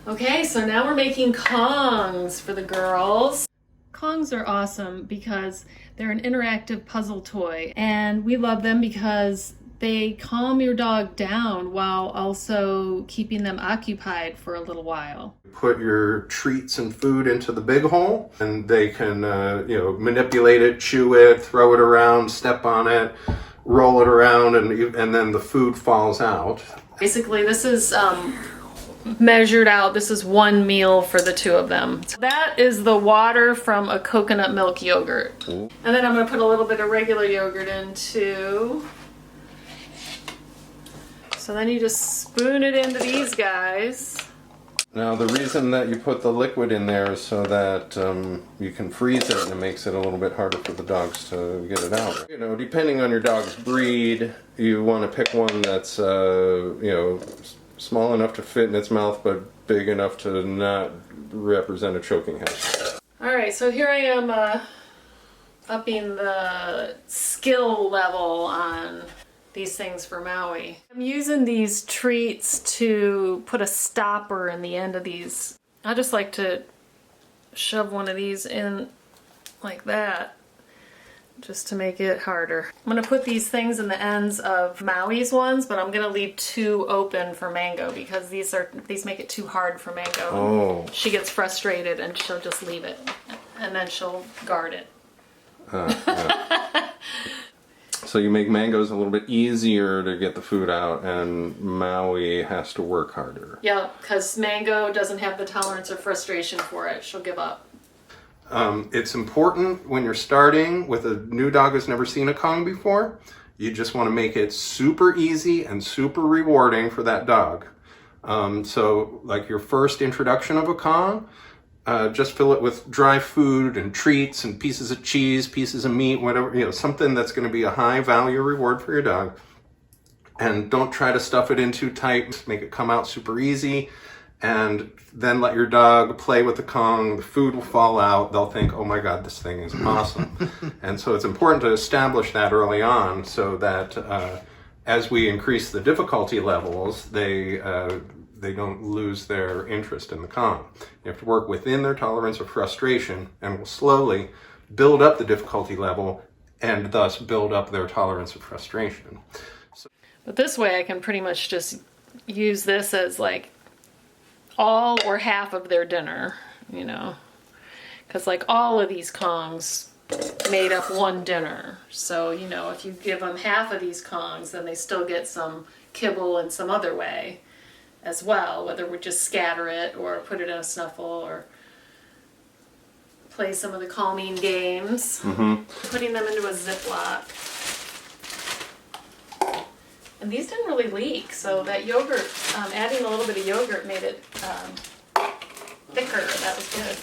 Okay, so now we're making Kongs for the girls. Kongs are awesome because they're an interactive puzzle toy, and we love them because they calm your dog down while also keeping them occupied for a little while. Put your treats and food into the big hole, and they can manipulate it, chew it, throw it around, step on it, roll it around, and then the food falls out. Basically, this is measured out. This is one meal for the two of them. So that is the water from a coconut milk yogurt. And then I'm going to put a little bit of regular yogurt in too. So then you just spoon it into these guys. Now the reason that you put the liquid in there is so that you can freeze it, and it makes it a little bit harder for the dogs to get it out. You know, depending on your dog's breed, you want to pick one that's small enough to fit in its mouth, but big enough to not represent a choking hazard. Alright, so here I am upping the skill level on these things for Maui. I'm using these treats to put a stopper in the end of these. I just like to shove one of these in like that, just to make it harder. I'm gonna put these things in the ends of Maui's ones, but I'm gonna leave two open for Mango because these make it too hard for Mango. Oh. She gets frustrated and she'll just leave it, and then she'll guard it. Yeah. So you make Mango's a little bit easier to get the food out, and Maui has to work harder. Yeah, because Mango doesn't have the tolerance or frustration for it. She'll give up. It's important when you're starting with a new dog who's never seen a Kong before. You just want to make it super easy and super rewarding for that dog. So like your first introduction of a Kong, just fill it with dry food and treats and pieces of cheese, pieces of meat, whatever, something that's going to be a high value reward for your dog. And don't try to stuff it in too tight. Make it come out super easy. And then let your dog play with the Kong. The food will fall out. They'll think, oh my God, this thing is awesome. And so it's important to establish that early on so that as we increase the difficulty levels, they don't lose their interest in the Kong. You have to work within their tolerance of frustration, and will slowly build up the difficulty level and thus build up their tolerance of frustration. But this way I can pretty much just use this as like all or half of their dinner, because like all of these Kongs made up one dinner. So, if you give them half of these Kongs, then they still get some kibble in some other way as well, whether we just scatter it or put it in a snuffle or play some of the calming games. Mm-hmm. Putting them into a Ziploc. And these didn't really leak, so that yogurt, adding a little bit of yogurt made it thicker. That was good.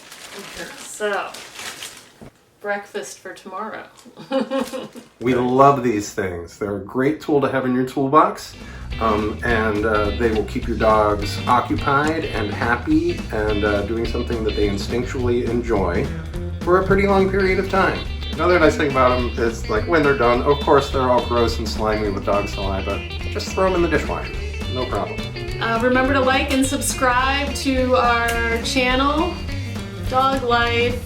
So, breakfast for tomorrow. We love these things. They're a great tool to have in your toolbox, and they will keep your dogs occupied and happy and doing something that they instinctually enjoy for a pretty long period of time. Another nice thing about them is, like, when they're done, of course they're all gross and slimy with dog saliva. Just throw them in the dishwasher. No problem. Remember to like and subscribe to our channel, Dog Life.